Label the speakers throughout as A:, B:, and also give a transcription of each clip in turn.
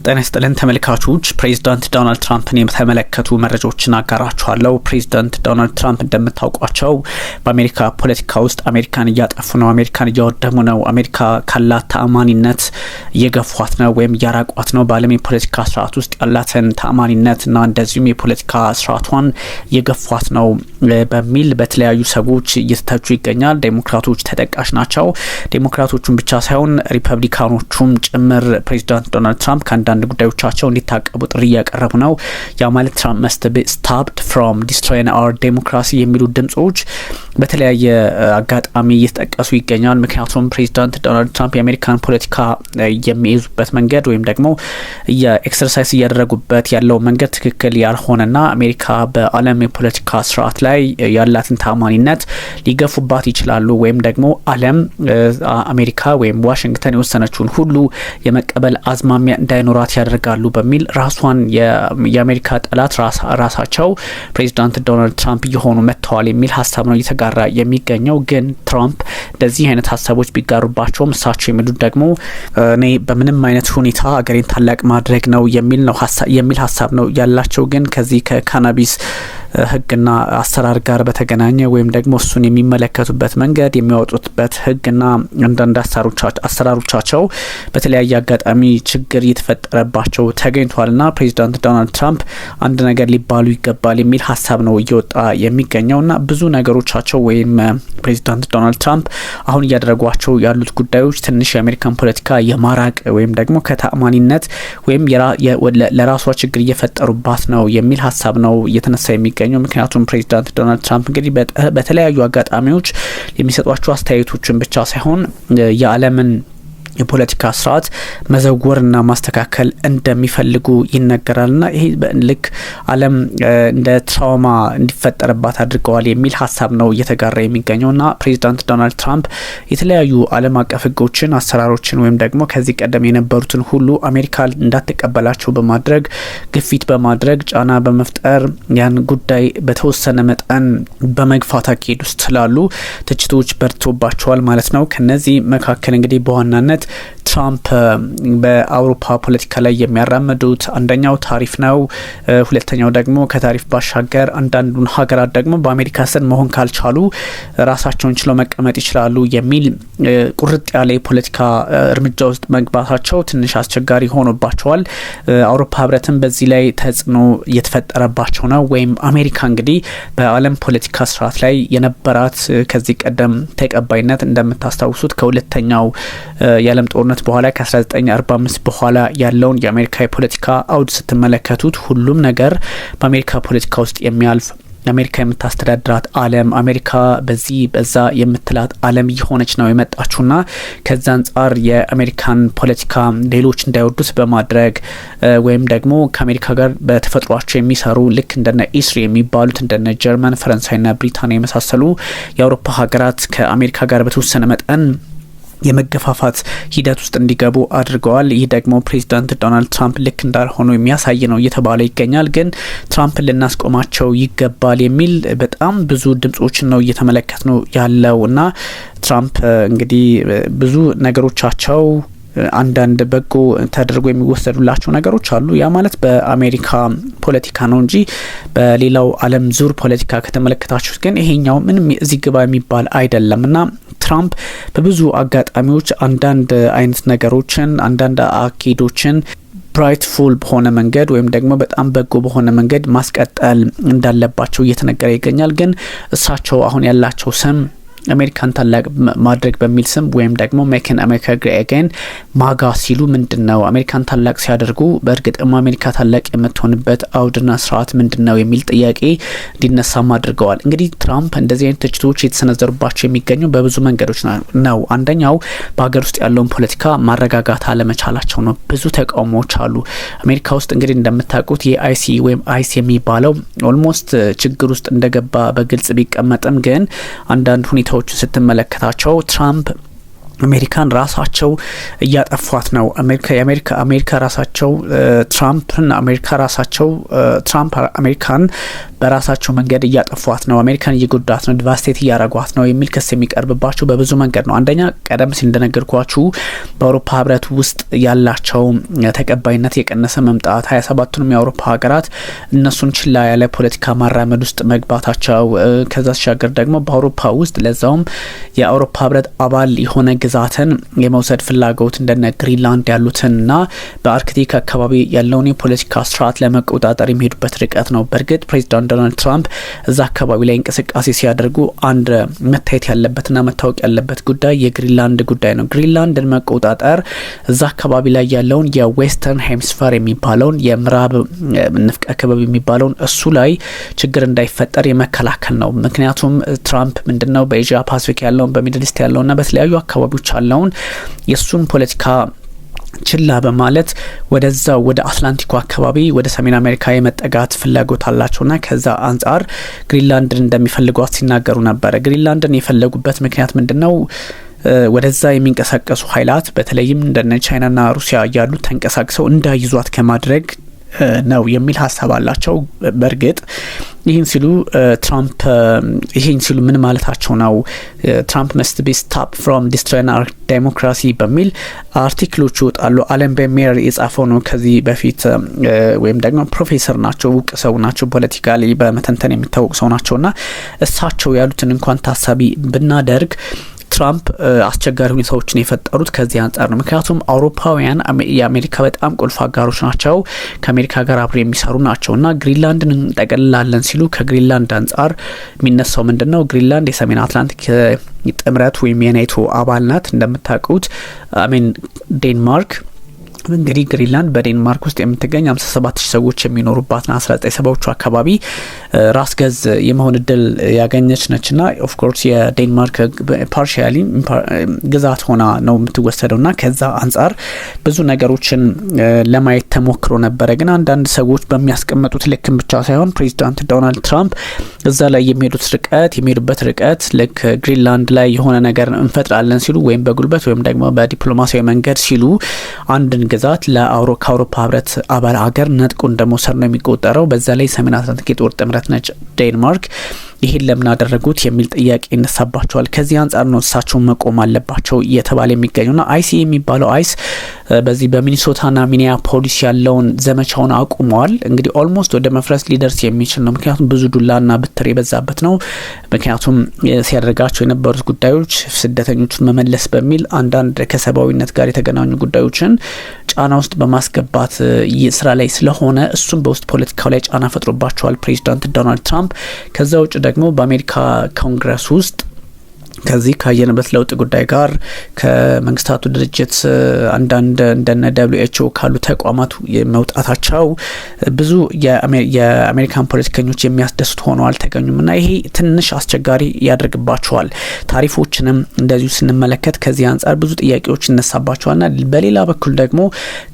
A: ጤና ይስጥልን ተመልካቾች፣ ፕሬዚዳንት ዶናልድ ትራምፕን የተመለከቱ መረጃዎችን አጋራችኋለሁ። ፕሬዚዳንት ዶናልድ ትራምፕ እንደምታውቋቸው በአሜሪካ ፖለቲካ ውስጥ አሜሪካን እያጠፉ ነው፣ አሜሪካን እያወደሙ ነው፣ አሜሪካ ካላት ተአማኒነት እየገፏት ነው ወይም እያራቋት ነው፣ በዓለም የፖለቲካ ስርዓት ውስጥ ያላትን ተአማኒነትና እንደዚሁም የፖለቲካ ስርዓቷን እየገፏት ነው በሚል በተለያዩ ሰዎች እየተተቹ ይገኛል። ዴሞክራቶች ተጠቃሽ ናቸው። ዴሞክራቶቹም ብቻ ሳይሆን ሪፐብሊካኖቹም ጭምር ፕሬዚዳንት ዶናልድ ትራምፕ ከአንዳንድ ጉዳዮቻቸው እንዲታቀቡ ጥሪ እያቀረቡ ነው። ያ ማለት ትራምፕ መስት ቢ ስቶፕድ ፍሮም ዲስትሮይንግ አወር ዴሞክራሲ የሚሉ ድምጾች በተለያየ አጋጣሚ እየተጠቀሱ ይገኛል። ምክንያቱም ፕሬዚዳንት ዶናልድ ትራምፕ የአሜሪካን ፖለቲካ የሚይዙበት መንገድ ወይም ደግሞ የኤክሰርሳይዝ እያደረጉበት ያለው መንገድ ትክክል ያልሆነና አሜሪካ በዓለም የፖለቲካ ስርዓት ላይ ያላትን ታማኒነት ሊገፉባት ይችላሉ ወይም ደግሞ ዓለም አሜሪካ ወይም ዋሽንግተን የወሰነችውን ሁሉ የመቀበል አዝማሚያ እንዳይኖራት ያደርጋሉ በሚል ራሷን የአሜሪካ ጠላት ራሳቸው ፕሬዚዳንት ዶናልድ ትራምፕ እየሆኑ መጥተዋል የሚል ሀሳብ ነው እየተጋራ የሚገኘው። ግን ትራምፕ እንደዚህ አይነት ሀሳቦች ቢጋሩባቸውም እሳቸው የሚሉት ደግሞ እኔ በምንም አይነት ሁኔታ አገሬን ታላቅ ማድረግ ነው የሚል ሀሳብ ነው ያላቸው። ግን ከዚህ ከካናቢስ ህግና አሰራር ጋር በተገናኘ ወይም ደግሞ እሱን የሚመለከቱበት መንገድ የሚያወጡበት ህግና አንዳንድ አሰራሮቻቸው በተለያየ አጋጣሚ ችግር እየተፈጠረባቸው ተገኝቷልና ፕሬዚዳንት ዶናልድ ትራምፕ አንድ ነገር ሊባሉ ይገባል የሚል ሀሳብ ነው እየወጣ የሚገኘውና ብዙ ነገሮቻቸው ወይም ፕሬዚዳንት ዶናልድ ትራምፕ አሁን እያደረጓቸው ያሉት ጉዳዮች ትንሽ የአሜሪካን ፖለቲካ የማራቅ ወይም ደግሞ ከተአማኒነት ወይም ለራሷ ችግር እየፈጠሩባት ነው የሚል ሀሳብ ነው እየተነሳ የሚገኘው። ምክንያቱም ፕሬዚዳንት ዶናልድ ትራምፕ እንግዲህ በተለያዩ አጋጣሚዎች የሚሰጧቸው አስተያየቶችን ብቻ ሳይሆን የዓለምን የፖለቲካ ስርዓት መዘወርና ማስተካከል እንደሚፈልጉ ይነገራልና ይሄ ልክ ዓለም እንደ ትራውማ እንዲፈጠርባት አድርገዋል የሚል ሀሳብ ነው እየተጋራ የሚገኘውና ፕሬዚዳንት ዶናልድ ትራምፕ የተለያዩ ዓለም አቀፍ ህጎችን፣ አሰራሮችን ወይም ደግሞ ከዚህ ቀደም የነበሩትን ሁሉ አሜሪካ እንዳትቀበላቸው በማድረግ ግፊት በማድረግ ጫና በመፍጠር ያን ጉዳይ በተወሰነ መጠን በመግፋት አካሄድ ውስጥ ስላሉ ትችቶች በርቶባቸዋል ማለት ነው። ከነዚህ መካከል እንግዲህ በዋናነት ትራምፕ በአውሮፓ ፖለቲካ ላይ የሚያራምዱት አንደኛው ታሪፍ ነው። ሁለተኛው ደግሞ ከታሪፍ ባሻገር አንዳንዱን ሀገራት ደግሞ በአሜሪካ ስር መሆን ካልቻሉ ራሳቸውን ችለው መቀመጥ ይችላሉ የሚል ቁርጥ ያለ የፖለቲካ እርምጃ ውስጥ መግባታቸው ትንሽ አስቸጋሪ ሆኖባቸዋል። አውሮፓ ህብረትም በዚህ ላይ ተጽዕኖ እየተፈጠረባቸው ነው። ወይም አሜሪካ እንግዲህ በዓለም ፖለቲካ ስርዓት ላይ የነበራት ከዚህ ቀደም ተቀባይነት እንደምታስታውሱት ከሁለተኛው የዓለም ጦርነት በኋላ ከ1945 በኋላ ያለውን የአሜሪካ የፖለቲካ አውድ ስትመለከቱት ሁሉም ነገር በአሜሪካ ፖለቲካ ውስጥ የሚያልፍ አሜሪካ የምታስተዳድራት ዓለም አሜሪካ በዚህ በዛ የምትላት ዓለም እየሆነች ነው የመጣችውና ከዛ አንጻር የአሜሪካን ፖለቲካ ሌሎች እንዳይወዱት በማድረግ ወይም ደግሞ ከአሜሪካ ጋር በተፈጥሯቸው የሚሰሩ ልክ እንደነ ኢስሪ የሚባሉት እንደነ ጀርመን፣ ፈረንሳይና ብሪታንያ የመሳሰሉ የአውሮፓ ሀገራት ከአሜሪካ ጋር በተወሰነ መጠን የመገፋፋት ሂደት ውስጥ እንዲገቡ አድርገዋል። ይህ ደግሞ ፕሬዚዳንት ዶናልድ ትራምፕ ልክ እንዳልሆኑ የሚያሳይ ነው እየተባለ ይገኛል። ግን ትራምፕን ልናስቆማቸው ይገባል የሚል በጣም ብዙ ድምጾችን ነው እየተመለከት ነው ያለው እና ትራምፕ እንግዲህ ብዙ ነገሮቻቸው አንዳንድ በጎ ተደርጎ የሚወሰዱላቸው ነገሮች አሉ። ያ ማለት በአሜሪካ ፖለቲካ ነው እንጂ በሌላው ዓለም ዙር ፖለቲካ ከተመለከታችሁት ግን ይሄኛው ምንም እዚህ ግባ የሚባል አይደለምና ትራምፕ በብዙ አጋጣሚዎች አንዳንድ አይነት ነገሮችን አንዳንድ አካሄዶችን ብራይትፉል በሆነ መንገድ ወይም ደግሞ በጣም በጎ በሆነ መንገድ ማስቀጠል እንዳለባቸው እየተነገረ ይገኛል። ግን እሳቸው አሁን ያላቸው ስም አሜሪካን ታላቅ ማድረግ በሚል ስም ወይም ደግሞ ሜክን አሜሪካ ግሬት አጌን ማጋ ሲሉ ምንድነው አሜሪካን ታላቅ ሲያደርጉ በእርግጥም አሜሪካ ታላቅ የምትሆንበት አውድና ስርዓት ምንድነው የሚል ጥያቄ እንዲነሳም አድርገዋል። እንግዲህ ትራምፕ እንደዚህ አይነት ትችቶች የተሰነዘሩባቸው የሚገኙ በብዙ መንገዶች ነው። አንደኛው በሀገር ውስጥ ያለውን ፖለቲካ ማረጋጋት አለመቻላቸው ነው። ብዙ ተቃውሞዎች አሉ አሜሪካ ውስጥ። እንግዲህ እንደምታውቁት የአይሲ ወይም አይስ የሚባለው ኦልሞስት ችግር ውስጥ እንደገባ በግልጽ ቢቀመጥም ግን አንዳንድ ሁኔታዎችን ስትመለከታቸው ትራምፕ አሜሪካን ራሳቸው እያጠፏት ነው። አሜሪካ ራሳቸው ትራምፕን ትራምፕ አሜሪካን በራሳቸው መንገድ እያጠፏት ነው፣ አሜሪካን እየጎዳት ነው፣ ዲቫስቴት እያረጓት ነው የሚል ክስ የሚቀርብባቸው በብዙ መንገድ ነው። አንደኛ ቀደም ሲል እንደነገርኳችሁ በአውሮፓ ህብረት ውስጥ ያላቸው ተቀባይነት የቀነሰ መምጣት፣ 27ቱንም የአውሮፓ ሀገራት እነሱን ችላ ያለ ፖለቲካ ማራመድ ውስጥ መግባታቸው፣ ከዛ ሲሻገር ደግሞ በአውሮፓ ውስጥ ለዛውም የአውሮፓ ህብረት አባል የሆነ ግዛትን የመውሰድ ፍላጎት እንደነ ግሪንላንድ ያሉትንና በአርክቲክ አካባቢ ያለውን የፖለቲካ ስርዓት ለመቆጣጠር የሚሄዱበት ርቀት ነው። በእርግጥ ፕሬዚዳንት ዶናልድ ትራምፕ እዛ አካባቢ ላይ እንቅስቃሴ ሲያደርጉ አንድ መታየት ያለበትና መታወቅ ያለበት ጉዳይ የግሪንላንድ ጉዳይ ነው። ግሪንላንድን መቆጣጠር እዛ አካባቢ ላይ ያለውን የዌስተርን ሄምስፌር የሚባለውን የምዕራብ ንፍቀ ክበብ የሚባለውን እሱ ላይ ችግር እንዳይፈጠር የመከላከል ነው። ምክንያቱም ትራምፕ ምንድነው በኤዥያ ፓሲፊክ ያለውን በሚድል ኢስት ያለውና በተለያዩ አካባቢዎች ያለውን የሱን ፖለቲካ ችላ በማለት ወደዛው ወደ አትላንቲኩ አካባቢ ወደ ሰሜን አሜሪካ የመጠጋት ፍላጎት አላቸውና ከዛ አንጻር ግሪንላንድን እንደሚፈልጓት ሲናገሩ ነበረ። ግሪንላንድን የፈለጉበት ምክንያት ምንድነው? ወደዛ የሚንቀሳቀሱ ኃይላት በተለይም እንደነ ቻይናና ሩሲያ ያሉ ተንቀሳቅሰው እንዳይዟት ከማድረግ ነው የሚል ሀሳብ አላቸው። በእርግጥ ይህን ሲሉ ምን ማለታቸው ነው? ትራምፕ መስት ቢ ስታፕ ፍሮም ዲስትሮይንግ አወር ዴሞክራሲ በሚል አርቲክሎች ይወጣሉ። አለን በሜየር የጻፈው ነው ከዚህ በፊት ወይም ደግሞ ፕሮፌሰር ናቸው፣ እውቅ ሰው ናቸው፣ ፖለቲካሊ በመተንተን የሚታወቅ ሰው ናቸውና እሳቸው ያሉትን እንኳን ታሳቢ ብናደርግ ትራምፕ አስቸጋሪ ሁኔታዎችን የፈጠሩት ከዚህ አንጻር ነው። ምክንያቱም አውሮፓውያን የአሜሪካ በጣም ቁልፍ አጋሮች ናቸው፣ ከአሜሪካ ጋር አብረው የሚሰሩ ናቸውና ግሪንላንድን እንጠቀልላለን ሲሉ ከግሪንላንድ አንጻር የሚነሳው ምንድነው? ግሪንላንድ የሰሜን አትላንቲክ ጥምረት ወይም የኔቶ አባል ናት። እንደምታውቁት ዴንማርክ እንግዲህ ግሪንላንድ በዴንማርክ ውስጥ የምትገኝ 57,000 ሰዎች የሚኖሩባት ና 1970ዎቹ አካባቢ ራስ ገዝ የመሆን እድል ያገኘች ነችና ኦፍ ኮርስ የዴንማርክ ፓርሻሊ ግዛት ሆና ነው የምትወሰደው ና ከዛ አንጻር ብዙ ነገሮችን ለማየት ተሞክሮ ነበረ። ግን አንዳንድ ሰዎች በሚያስቀምጡት ልክም ብቻ ሳይሆን ፕሬዚዳንት ዶናልድ ትራምፕ እዛ ላይ የሚሄዱበት ርቀት ልክ ግሪንላንድ ላይ የሆነ ነገር እንፈጥራለን ሲሉ ወይም በጉልበት ወይም ደግሞ በዲፕሎማሲያዊ መንገድ ሲሉ አንድን ግዛት ከአውሮፓ ህብረት አባል ሀገር ነጥቆ እንደመውሰድ ነው የሚቆጠረው። በዛ ላይ ሰሜን አትላንቲክ የጦር ጥምረት ነች ዴንማርክ። ይሄን ለምን አደረጉት የሚል ጥያቄ ይነሳባቸዋል። ከዚህ አንጻር ነው እሳቸው መቆም አለባቸው እየተባለ የሚገኙና አይሲ የሚባለው አይስ በዚህ በሚኒሶታና ሚኒያፖሊስ ያለውን ዘመቻውን አቁመዋል። እንግዲህ ኦልሞስት ወደ መፍረስ ሊደርስ የሚችል ነው። ምክንያቱም ብዙ ዱላና ብትር የበዛበት ነው። ምክንያቱም ሲያደርጋቸው የነበሩት ጉዳዮች ስደተኞችን መመለስ በሚል አንዳንድ ከሰብአዊነት ጋር የተገናኙ ጉዳዮችን ጫና ውስጥ በማስገባት ስራ ላይ ስለሆነ እሱም በውስጥ ፖለቲካው ላይ ጫና ፈጥሮባቸዋል ፕሬዚዳንት ዶናልድ ትራምፕ። ከዛ ውጭ ደግሞ በአሜሪካ ኮንግረስ ውስጥ ከዚህ ካየንበት ለውጥ ጉዳይ ጋር ከመንግስታቱ ድርጅት አንዳንድ እንደነ WHO ካሉ ተቋማቱ መውጣታቸው ብዙ የአሜሪካን ፖለቲከኞች የሚያስደስት ሆነው አልተገኙምና ይሄ ትንሽ አስቸጋሪ ያደርግባቸዋል። ታሪፎችንም እንደዚሁ ስንመለከት ከዚህ አንጻር ብዙ ጥያቄዎች ይነሳባቸዋልና በሌላ በኩል ደግሞ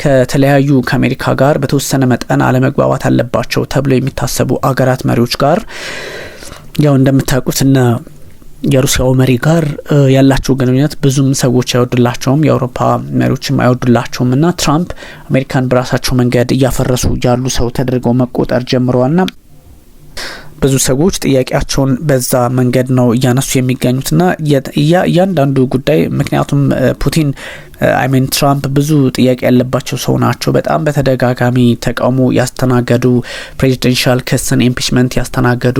A: ከተለያዩ ከአሜሪካ ጋር በተወሰነ መጠን አለመግባባት አለባቸው ተብሎ የሚታሰቡ አገራት መሪዎች ጋር ያው እንደምታውቁትና የሩሲያው መሪ ጋር ያላቸው ግንኙነት ብዙም ሰዎች አይወዱላቸውም፣ የአውሮፓ መሪዎችም አይወዱላቸውም እና ትራምፕ አሜሪካን በራሳቸው መንገድ እያፈረሱ ያሉ ሰው ተደርገው መቆጠር ጀምረዋልና ብዙ ሰዎች ጥያቄያቸውን በዛ መንገድ ነው እያነሱ የሚገኙትና እያንዳንዱ ጉዳይ ምክንያቱም ፑቲን ትራምፕ ብዙ ጥያቄ ያለባቸው ሰው ናቸው። በጣም በተደጋጋሚ ተቃውሞ ያስተናገዱ፣ ፕሬዚደንሻል ክስን ኢምፒችመንት ያስተናገዱ፣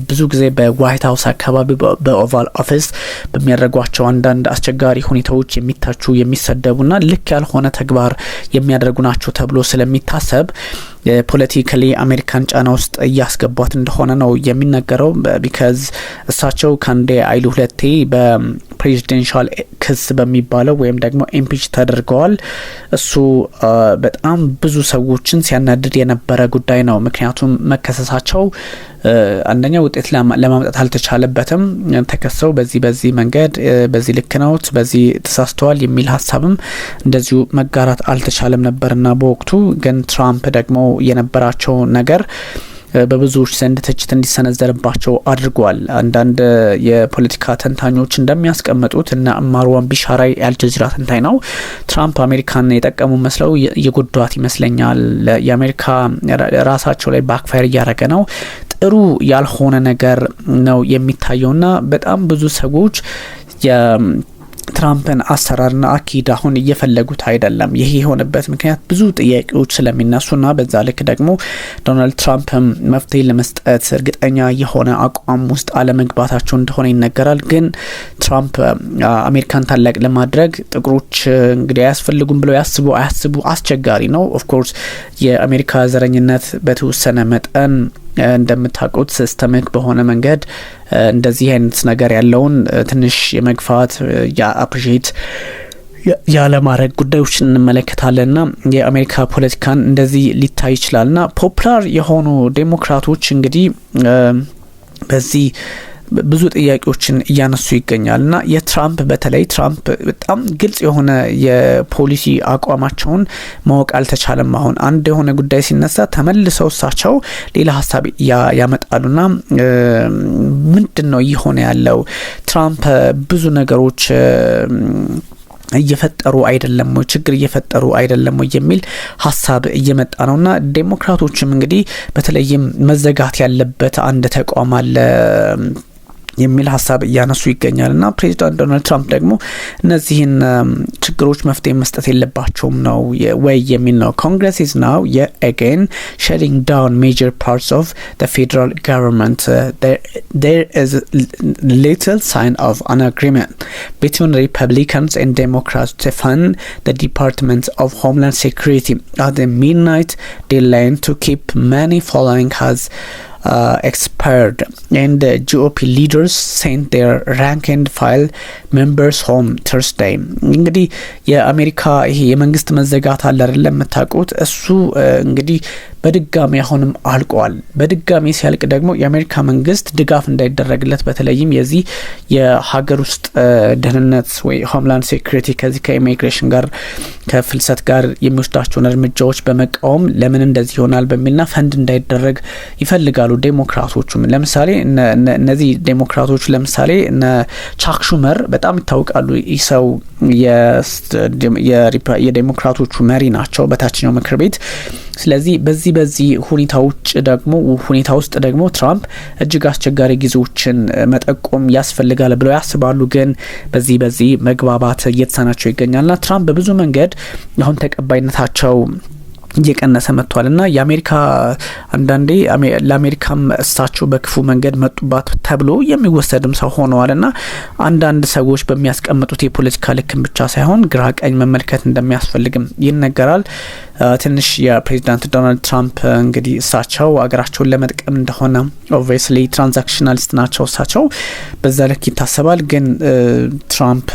A: ብዙ ጊዜ በዋይት ሀውስ አካባቢ በኦቫል ኦፊስ በሚያደርጓቸው አንዳንድ አስቸጋሪ ሁኔታዎች የሚታቹ የሚሰደቡና ልክ ያልሆነ ተግባር የሚያደርጉ ናቸው ተብሎ ስለሚታሰብ ፖለቲካሊ አሜሪካን ጫና ውስጥ እያስገቧት እንደሆነ ነው የሚነገረው። ቢካዝ እሳቸው ከአንዴ አይሉ ሁለቴ በፕሬዚደንሻል ክስ በሚባለው ወይም ደግሞ ኢምፒች ተደርገዋል። እሱ በጣም ብዙ ሰዎችን ሲያናድድ የነበረ ጉዳይ ነው። ምክንያቱም መከሰሳቸው አንደኛ ውጤት ለማምጣት አልተቻለበትም። ተከሰው በዚህ መንገድ በዚህ ልክ ነው በዚህ ተሳስተዋል የሚል ሀሳብም እንደዚሁ መጋራት አልተቻለም ነበርና በወቅቱ ግን ትራምፕ ደግሞ የነበራቸው ነገር በብዙዎች ዘንድ ትችት እንዲሰነዘርባቸው አድርጓል። አንዳንድ የፖለቲካ ተንታኞች እንደሚያስቀምጡት እና ማርዋን ቢሻራይ የአልጀዚራ ተንታኝ ነው፣ ትራምፕ አሜሪካን የጠቀሙ መስለው የጎዷት ይመስለኛል። የአሜሪካ ራሳቸው ላይ ባክፋየር እያደረገ ነው። ጥሩ ያልሆነ ነገር ነው የሚታየውና በጣም ብዙ ሰዎች ትራምፕን አሰራርና አኪድ አሁን እየፈለጉት አይደለም። ይሄ የሆነበት ምክንያት ብዙ ጥያቄዎች ስለሚነሱና በዛ ልክ ደግሞ ዶናልድ ትራምፕ መፍትሄ ለመስጠት እርግጠኛ የሆነ አቋም ውስጥ አለመግባታቸው እንደሆነ ይነገራል። ግን ትራምፕ አሜሪካን ታላቅ ለማድረግ ጥቁሮች እንግዲህ አያስፈልጉም ብለው አያስቡ አስቸጋሪ ነው። ኦፍ ኮርስ የአሜሪካ ዘረኝነት በተወሰነ መጠን እንደምታውቁት ሲስተሚክ በሆነ መንገድ እንደዚህ አይነት ነገር ያለውን ትንሽ የመግፋት የአፕሪሼት ያለማድረግ ጉዳዮችን እንመለከታለንና የአሜሪካ ፖለቲካን እንደዚህ ሊታይ ይችላልና ፖፑላር የሆኑ ዴሞክራቶች እንግዲህ በዚህ ብዙ ጥያቄዎችን እያነሱ ይገኛልና የትራምፕ በተለይ ትራምፕ በጣም ግልጽ የሆነ የፖሊሲ አቋማቸውን ማወቅ አልተቻለም። አሁን አንድ የሆነ ጉዳይ ሲነሳ ተመልሰው እሳቸው ሌላ ሀሳብ ያመጣሉና ምንድነው እየሆነ ያለው? ትራምፕ ብዙ ነገሮች እየፈጠሩ አይደለም ወይ ችግር እየፈጠሩ አይደለም ወይ የሚል ሀሳብ እየመጣ ነውና ዴሞክራቶችም እንግዲህ በተለይም መዘጋት ያለበት አንድ ተቋም አለ የሚል ሀሳብ እያነሱ ይገኛልና ፕሬዚዳንት ዶናልድ ትራምፕ ደግሞ እነዚህን ችግሮች መፍትሄ መስጠት የለባቸውም ነው ወይ የሚል ነው። Congress is now yet again shutting down major parts of the federal government. There is little sign of an agreement between Republicans and Democrats to fund the Department of Homeland Security at the midnight deadline to keep money following has expired, and GOP leaders sent their rank and file members home Thursday. እንግዲህ የአሜሪካ ይሄ የመንግስት መዘጋት አለ አይደለም መታቆት እሱ እንግዲህ በድጋሚ አሁንም አልቋል። በድጋሚ ሲያልቅ ደግሞ የአሜሪካ መንግስት ድጋፍ እንዳይደረግለት በተለይም የዚህ የሀገር ውስጥ ደህንነት ወይ ሆምላንድ ሴኩሪቲ ከዚህ ከኢሚግሬሽን ጋር ከፍልሰት ጋር የሚወስዳቸውን እርምጃዎች በመቃወም ለምን እንደዚህ ይሆናል በሚልና ፈንድ እንዳይደረግ ይፈልጋሉ ዴሞክራቶቹም። ለምሳሌ እነዚህ ዴሞክራቶች ለምሳሌ እነ ቻክ ሹመር በጣም ይታወቃሉ። ይሰው የዴሞክራቶቹ መሪ ናቸው በታችኛው ምክር ቤት። ስለዚህ በዚህ ሁኔታ ውስጥ ደግሞ ትራምፕ እጅግ አስቸጋሪ ጊዜዎችን መጠቆም ያስፈልጋል ብለው ያስባሉ። ግን በዚህ መግባባት እየተሳናቸው ይገኛልና ትራምፕ በብዙ መንገድ አሁን ተቀባይነታቸው እየቀነሰ መጥቷልና የአሜሪካ አንዳንዴ ለአሜሪካም እሳቸው በክፉ መንገድ መጡባት ተብሎ የሚወሰድም ሰው ሆነዋልና አንዳንድ ሰዎች በሚያስቀምጡት የፖለቲካ ልክም ብቻ ሳይሆን ግራ ቀኝ መመልከት እንደሚያስፈልግም ይነገራል። ትንሽ የፕሬዚዳንት ዶናልድ ትራምፕ እንግዲህ እሳቸው አገራቸውን ለመጥቀም እንደሆነ ኦብቪየስሊ ትራንዛክሽናሊስት ናቸው እሳቸው በዛ ልክ ይታሰባል። ግን ትራምፕ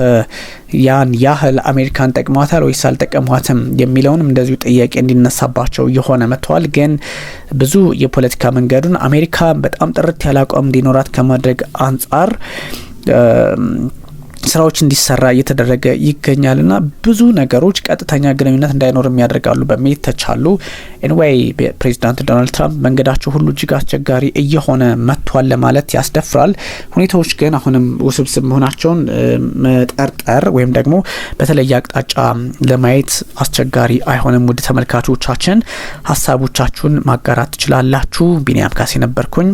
A: ያን ያህል አሜሪካን ጠቅሟታል ወይስ አልጠቀሟትም የሚለውንም እንደዚሁ ጥያቄ እንዲነሳባቸው የሆነ መጥቷል። ግን ብዙ የፖለቲካ መንገዱን አሜሪካ በጣም ጥርት ያለ አቋም እንዲኖራት ከማድረግ አንጻር ስራዎች እንዲሰራ እየተደረገ ይገኛልና ብዙ ነገሮች ቀጥተኛ ግንኙነት እንዳይኖር የሚያደርጋሉ በሚል ተቻሉ። ኤኒዌይ ፕሬዚዳንት ዶናልድ ትራምፕ መንገዳቸው ሁሉ እጅግ አስቸጋሪ እየሆነ መጥቷል ለማለት ያስደፍራል። ሁኔታዎች ግን አሁንም ውስብስብ መሆናቸውን መጠርጠር ወይም ደግሞ በተለየ አቅጣጫ ለማየት አስቸጋሪ አይሆንም። ውድ ተመልካቾቻችን ሀሳቦቻችሁን ማጋራት ትችላላችሁ። ቢኒያም ካሴ ነበርኩኝ።